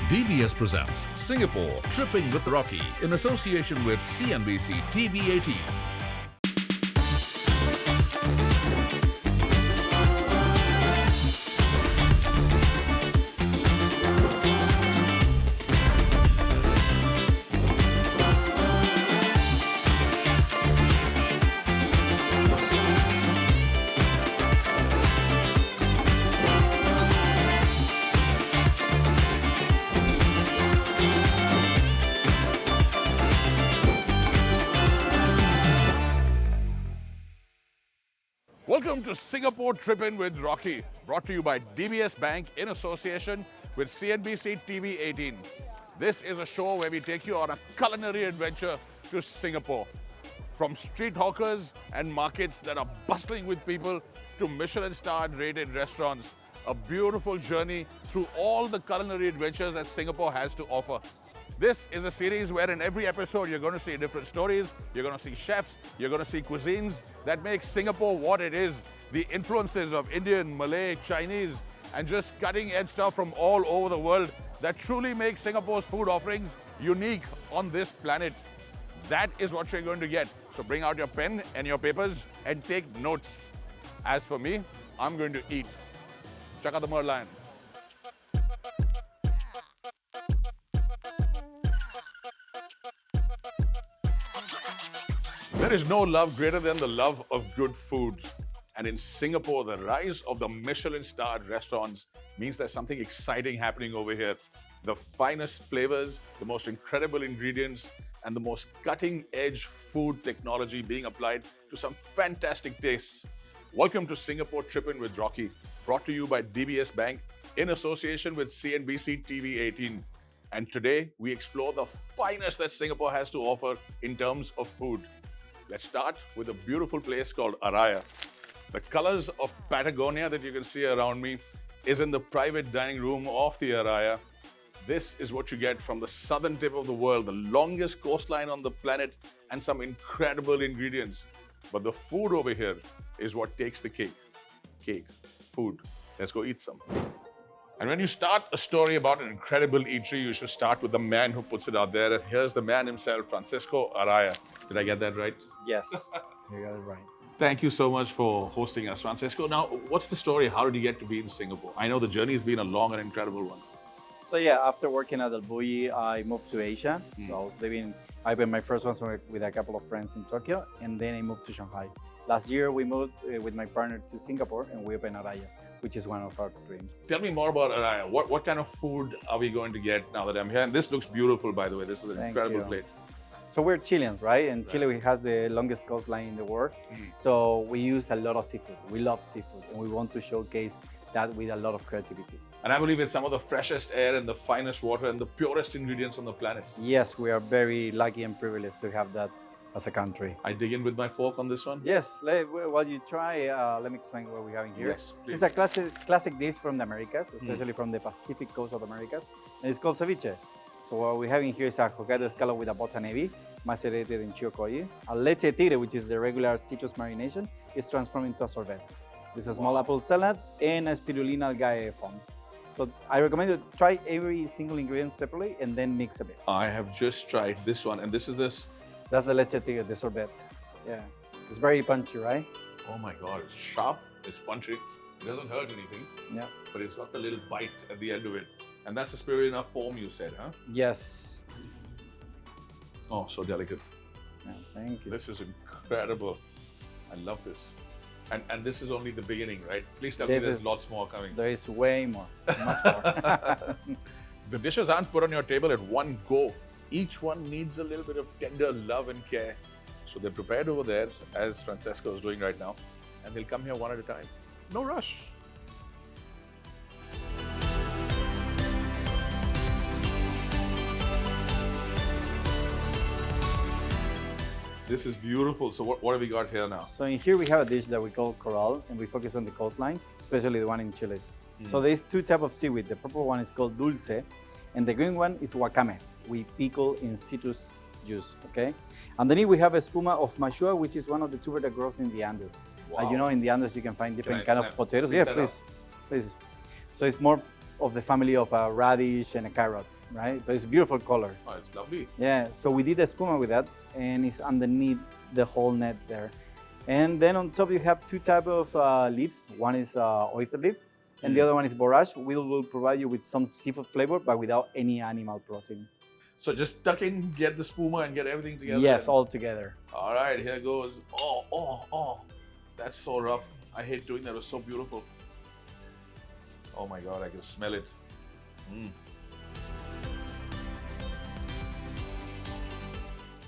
DBS presents Singapore Tripping with Rocky in association with CNBC TV18. Welcome to Singapore Trippin' with Rocky, brought to you by DBS Bank in association with CNBC TV18. This is a show where we take you on a culinary adventure to Singapore. From street hawkers and markets that are bustling with people to Michelin-starred rated restaurants, a beautiful journey through all the culinary adventures that Singapore has to offer. This is a series where in every episode you're going to see different stories, you're going to see chefs, you're going to see cuisines that make Singapore what it is. The influences of Indian, Malay, Chinese, and just cutting edge stuff from all over the world that truly make Singapore's food offerings unique on this planet. That is what you're going to get. So bring out your pen and your papers and take notes. As for me, I'm going to eat. Check out the Merlion. There is no love greater than the love of good food. And in Singapore, the rise of the Michelin-starred restaurants means there's something exciting happening over here. The finest flavors, the most incredible ingredients, and the most cutting-edge food technology being applied to some fantastic tastes. Welcome to Singapore Trippin' with Rocky, brought to you by DBS Bank in association with CNBC TV18. And today, we explore the finest that Singapore has to offer in terms of food. Let's start with a beautiful place called Araya. The colors of Patagonia that you can see around me is in the private dining room of the Araya. This is what you get from the southern tip of the world, the longest coastline on the planet, and some incredible ingredients. But the food over here is what takes the cake. Cake, food. Let's go eat some. And when you start a story about an incredible eatery, you should start with the man who puts it out there. And here's the man himself, Francisco Araya. Did I get that right? Yes, you got it right. Thank you so much for hosting us, Francisco. Now, what's the story? How did you get to be in Singapore? I know the journey has been a long and incredible one. So yeah, after working at El Bulli, I moved to Asia. So I was I opened my first one with a couple of friends in Tokyo, and then I moved to Shanghai. Last year, we moved with my partner to Singapore, and we opened Araya, which is one of our dreams. Tell me more about Araya. What kind of food are we going to get now that I'm here? And this looks beautiful, by the way. This is an incredible plate. So we're Chileans, right? And Chile has the longest coastline in the world. So we use a lot of seafood. We love seafood, and we want to showcase that with a lot of creativity. And I believe it's some of the freshest air and the finest water and the purest ingredients on the planet. Yes, we are very lucky and privileged to have that as a country. I dig in with my fork on this one? Yes, while you try, let me explain what we have in here. Yes, please. It's a classic dish from the Americas, especially from the Pacific coast of the Americas, and it's called ceviche. So what we have in here is a Hokkaido scallop with a botanevi, macerated in chiokoye. A leche tigre, which is the regular citrus marination, is transformed into a sorbet. This is a small apple salad and a spirulina algae foam. So I recommend you try every single ingredient separately and then mix a bit. I have just tried this one, and this is this. That's the leche tigre, the sorbet. Yeah, it's very punchy, right? Oh my God, it's sharp, it's punchy. It doesn't hurt anything. Yeah. But it's got the little bite at the end of it. And that's the spirulina foam you said, huh? Yes. Oh, so delicate. Yeah, thank you. This is incredible. I love this. And this is only the beginning, right? Please tell me there's lots more coming. There is way more, much more. The dishes aren't put on your table at one go. Each one needs a little bit of tender love and care. So they're prepared over there, as Francisco is doing right now, and they'll come here one at a time. No rush. This is beautiful. So what have we got here now? So in here we have a dish that we call coral, and we focus on the coastline, especially the one in Chile. So there's two types of seaweed. The purple one is called dulce, and the green one is wakame. We pickle in citrus juice, okay? Underneath we have a espuma of mashua, which is one of the tubers that grows in the Andes. Wow. You know, in the Andes you can find different kind of potatoes. Yeah, please. So it's more of the family of a radish and a carrot. right? But it's a beautiful color. Oh, it's lovely. Yeah, so we did the espuma with that, and it's underneath the whole net there. And then on top you have two type of leaves. One is oyster leaf, and the other one is borage. We will provide you with some seafood flavor, but without any animal protein. So just tuck in, get the spuma, and get everything together. Yes, all together. All right, here goes. Oh. That's so rough. I hate doing that. It was so beautiful. Oh my God, I can smell it.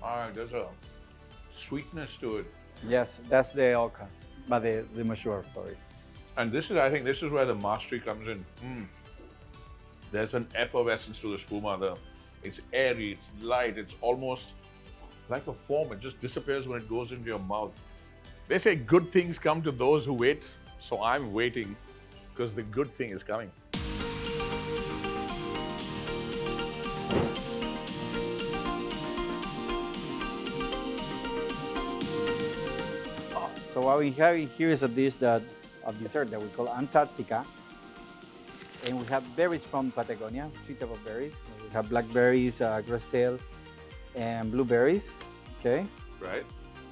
All right, there's a sweetness to it. Yes, that's the oca, but the mature, sorry. And this is, I think, this is where the mastery comes in. There's an effervescence to the spuma. It's airy, it's light, it's almost like a foam. It just disappears when it goes into your mouth. They say good things come to those who wait, so I'm waiting because the good thing is coming. So what we have here is a dessert that we call Antarctica. And we have berries from Patagonia, three types of berries. We have blackberries, grosseille, and blueberries, okay? Right.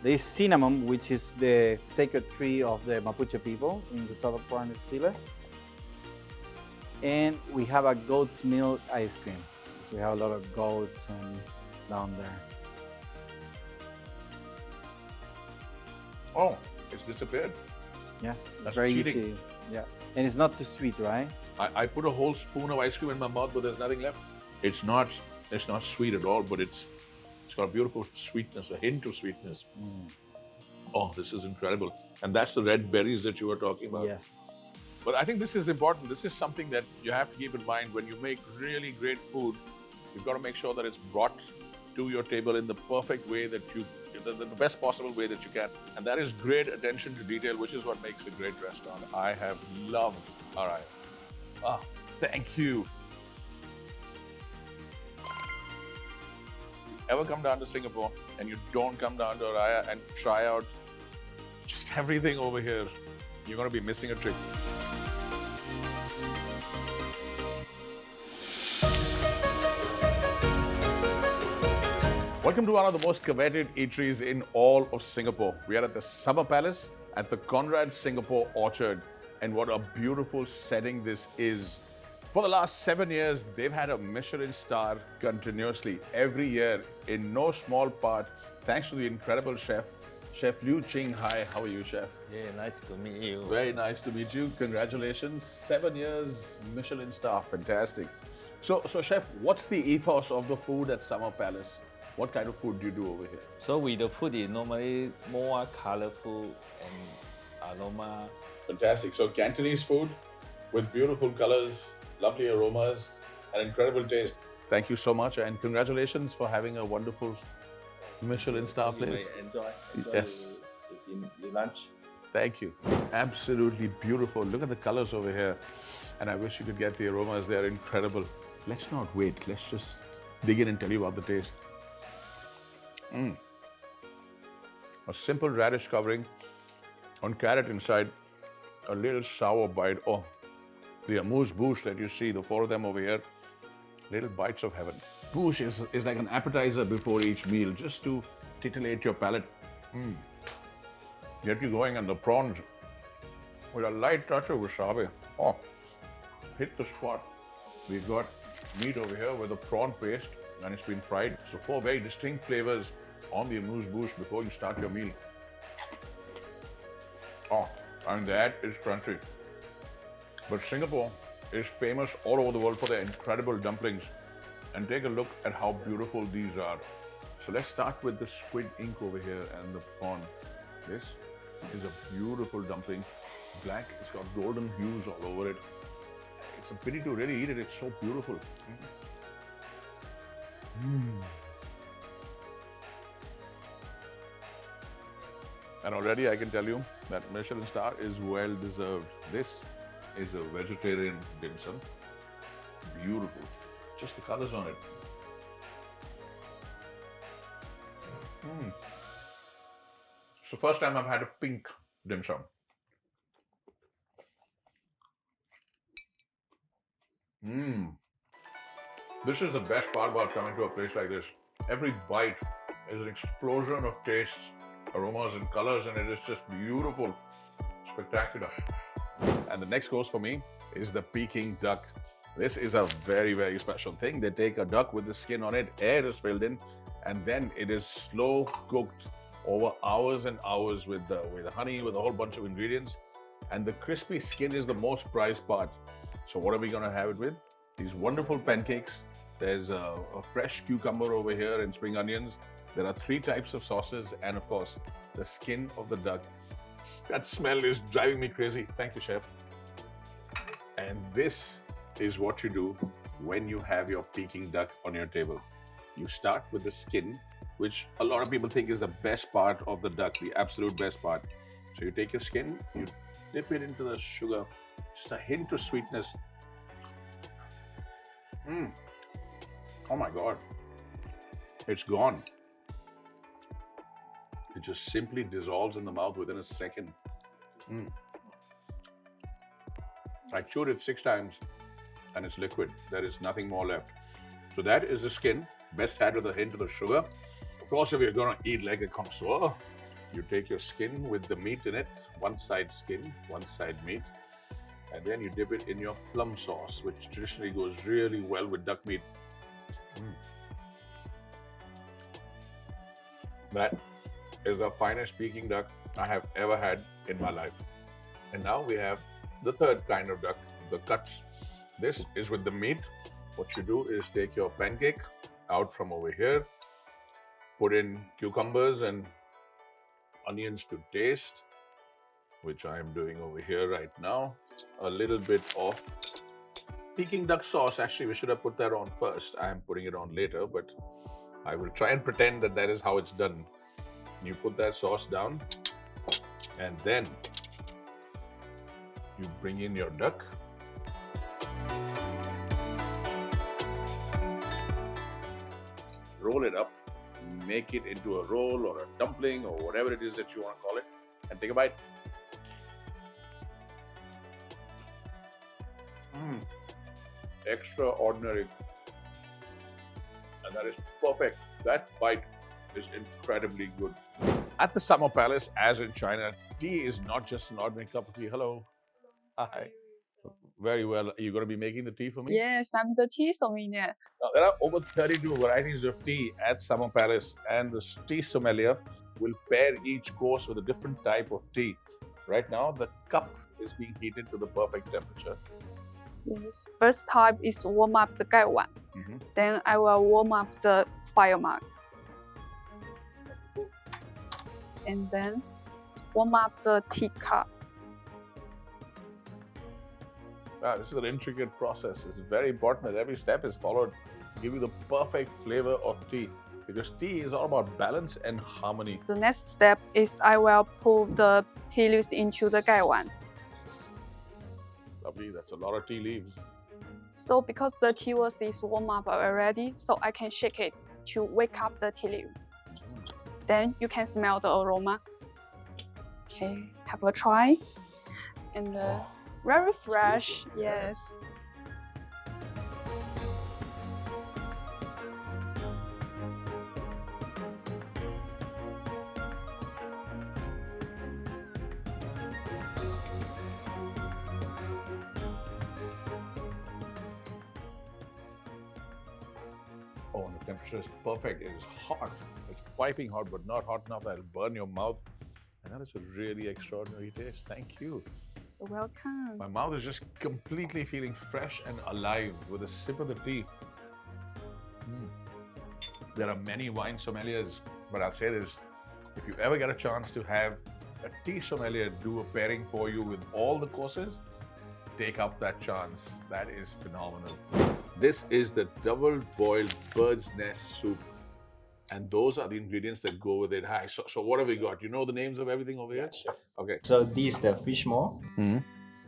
There is cinnamon, which is the sacred tree of the Mapuche people in the southern part of Chile. And we have a goat's milk ice cream. So we have a lot of goats and down there. Oh, it's disappeared. Yes, That's very cheating. easy. Yeah, and it's not too sweet, right? I put a whole spoon of ice cream in my mouth, but there's nothing left. It's not sweet at all, but it's got a beautiful sweetness, a hint of sweetness. Oh, this is incredible. And that's the red berries that you were talking about. Yes. But I think this is important. This is something that you have to keep in mind when you make really great food. You've got to make sure that it's brought to your table in the perfect way that the best possible way that you can. And that is great attention to detail, which is what makes a great restaurant. I have loved Araya. Ah, thank you. Ever come down to Singapore and you don't come down to Araya and try out just everything over here, you're going to be missing a trick. Welcome to one of the most coveted eateries in all of Singapore. We are at the Summer Palace at the Conrad Singapore Orchard. And what a beautiful setting this is. For the last 7 years, they've had a Michelin star continuously every year in no small part thanks to the incredible chef, Chef Liu Ching. Hi, how are you, Chef? Yeah, nice to meet you. Very nice to meet you. Congratulations. 7 years Michelin star. Fantastic. So Chef, what's the ethos of the food at Summer Palace? What kind of food do you do over here? So with the food is normally more colorful and aroma. Fantastic. So Cantonese food with beautiful colors, lovely aromas, and incredible taste. Thank you so much, and congratulations for having a wonderful Michelin star You place. may enjoy Yes. your lunch. Thank you. Absolutely beautiful. Look at the colors over here. And I wish you could get the aromas. They're incredible. Let's not wait. Let's just dig in and tell you about the taste. A simple radish covering on carrot inside, a little sour bite. Oh, the amuse-bouche that you see, the four of them over here, little bites of heaven. Bouche is like an appetizer before each meal, just to titillate your palate. Get you going, and the prawns with a light touch of wasabi. Oh, hit the spot. We've got meat over here with a prawn paste, and it's been fried. So 4 very distinct flavors on the amuse-bouche before you start your meal. Oh, and that is crunchy. But Singapore is famous all over the world for their incredible dumplings. And take a look at how beautiful these are. So let's start with the squid ink over here and the prawn. This is a beautiful dumpling. Black, it's got golden hues all over it. It's a pity to really eat it, it's so beautiful. And already I can tell you that Michelin star is well deserved. This is a vegetarian dim sum. Beautiful. Just the colors on it. It's the first time I've had a pink dim sum. This is the best part about coming to a place like this. Every bite is an explosion of tastes, aromas and colors, and it is just beautiful, spectacular. And the next course for me is the Peking duck. This is a very, very special thing. They take a duck with the skin on it, air is filled in, and then it is slow cooked over hours and hours with honey, with a whole bunch of ingredients. And the crispy skin is the most prized part. So what are we gonna have it with? These wonderful pancakes. There's a fresh cucumber over here and spring onions. There are 3 types of sauces, and of course, the skin of the duck. That smell is driving me crazy. Thank you, chef. And this is what you do when you have your Peking duck on your table. You start with the skin, which a lot of people think is the best part of the duck, the absolute best part. So you take your skin, you dip it into the sugar, just a hint of sweetness. Oh my God, it's gone. It just simply dissolves in the mouth within a second. I chewed it 6 times and it's liquid. There is nothing more left. So that is the skin, best had with a hint of the sugar. Of course, if you're gonna eat like a connoisseur, you take your skin with the meat in it, one side skin, one side meat, and then you dip it in your plum sauce, which traditionally goes really well with duck meat. That is the finest Peking duck I have ever had in my life. And now we have the third kind of duck, the cuts. This is with the meat. What you do is take your pancake out from over here, put in cucumbers and onions to taste, which I am doing over here right now. A little bit of Peking duck sauce. Actually, we should have put that on first. I am putting it on later, but I will try and pretend that that is how it's done. You put that sauce down, and then you bring in your duck. Roll it up, make it into a roll or a dumpling or whatever it is that you want to call it, and take a bite. Extraordinary. And that is perfect. That bite is incredibly good. At the Summer Palace, as in China, tea is not just an ordinary cup of tea. Hello. Hi. Very well. Are you going to be making the tea for me? Yes, I'm the tea sommelier. Now, there are over 32 varieties of tea at Summer Palace, and the tea sommelier will pair each course with a different type of tea. Right now, the cup is being heated to the perfect temperature. Yes. First type is warm up the 盖碗. Then I will warm up the fire mug. And then warm up the teacup. Wow, this is an intricate process. It's very important that every step is followed to give you the perfect flavor of tea. Because tea is all about balance and harmony. The next step is I will put the tea leaves into the 盖碗. Lovely, that's a lot of tea leaves. So because the tea was is warm up already, so I can shake it to wake up the tea leaf. Then you can smell the aroma. Okay, have a try. And very fresh, yes. Oh, and the temperature is perfect. It is hot. It's piping hot, but not hot enough that it'll burn your mouth. And that is a really extraordinary taste. Thank you. You're welcome. My mouth is just completely feeling fresh and alive with a sip of the tea. There are many wine sommeliers, but I'll say this. If you ever get a chance to have a tea sommelier do a pairing for you with all the courses, take up that chance. That is phenomenal. This is the double boiled bird's nest soup. And those are the ingredients that go with it. Hi, so what have we got? You know the names of everything over here? Sure. Okay. So this is the fish maw,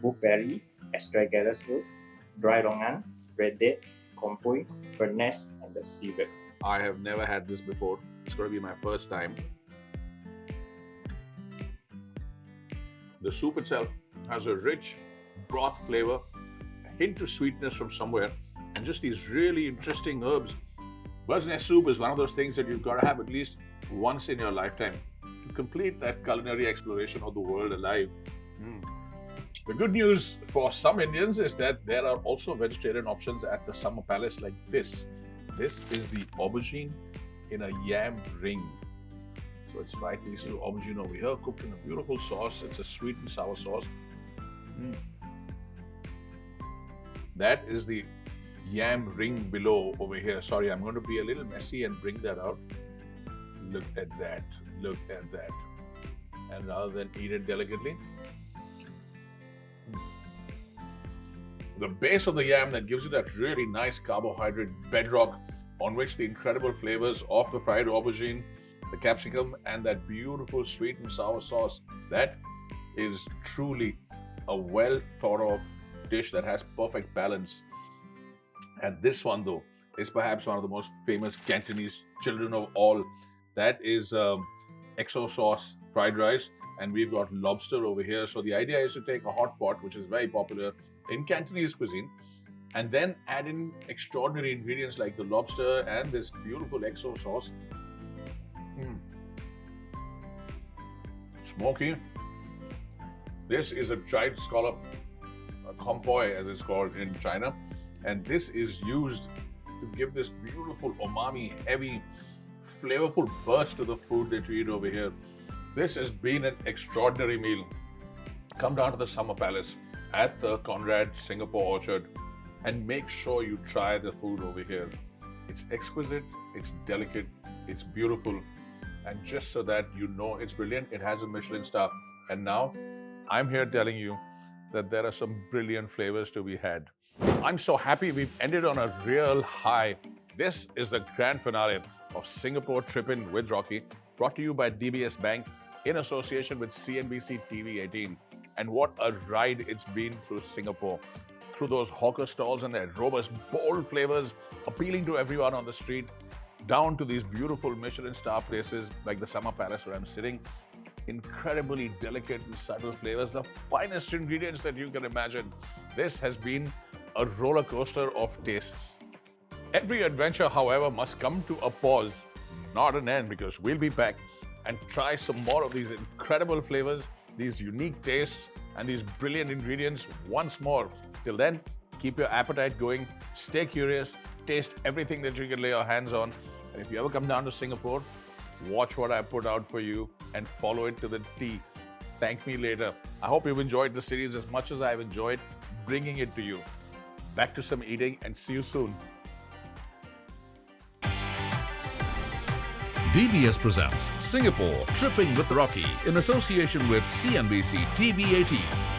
blueberry, astragalus root, dry longan, red date, kombucha, bird nest, and the seaweed. I have never had this before. It's going to be my first time. The soup itself has a rich broth flavor, a hint of sweetness from somewhere, and just these really interesting herbs. Bird's nest soup is one of those things that you've got to have at least once in your lifetime to complete that culinary exploration of the world alive. The good news for some Indians is that there are also vegetarian options at the Summer Palace like this. This is the aubergine in a yam ring. So it's fried pieces of aubergine over here, cooked in a beautiful sauce. It's a sweet and sour sauce. That is the yam ring below over here. Sorry, I'm going to be a little messy and bring that out. Look at that. Look at that. And rather than eat it delicately, the base of the yam that gives you that really nice carbohydrate bedrock on which the incredible flavors of the fried aubergine, the capsicum, and that beautiful sweet and sour sauce. That is truly a well thought of dish that has perfect balance. And this one though is perhaps one of the most famous Cantonese children of all. That is XO sauce fried rice, and we've got lobster over here. So the idea is to take a hot pot, which is very popular in Cantonese cuisine, and then add in extraordinary ingredients like the lobster and this beautiful XO sauce. Smoky. This is a dried scallop, a compoy as it's called in China, and this is used to give this beautiful umami, heavy, flavorful burst to the food that you eat over here. This has been an extraordinary meal. Come down to the Summer Palace at the Conrad Singapore Orchard and make sure you try the food over here. It's exquisite, it's delicate, it's beautiful, and just so that you know it's brilliant, it has a Michelin star. And now I'm here telling you that there are some brilliant flavors to be had. I'm so happy we've ended on a real high. This is the grand finale of Singapore Trip-In with Rocky, brought to you by DBS Bank in association with CNBC TV18. And what a ride it's been through Singapore, through those hawker stalls and their robust, bold flavors appealing to everyone on the street, down to these beautiful Michelin star places like the Summer Palace where I'm sitting. Incredibly delicate and subtle flavors, the finest ingredients that you can imagine. This has been a roller coaster of tastes. Every adventure, however, must come to a pause, not an end, because we'll be back and try some more of these incredible flavors, these unique tastes, and these brilliant ingredients once more. Till then, keep your appetite going, stay curious, taste everything that you can lay your hands on. And if you ever come down to Singapore, watch what I put out for you and follow it to the T. Thank me later. I hope you've enjoyed the series as much as I've enjoyed bringing it to you. Back to some eating and see you soon. DBS presents Singapore Tripping with Rocky in association with CNBC TV18.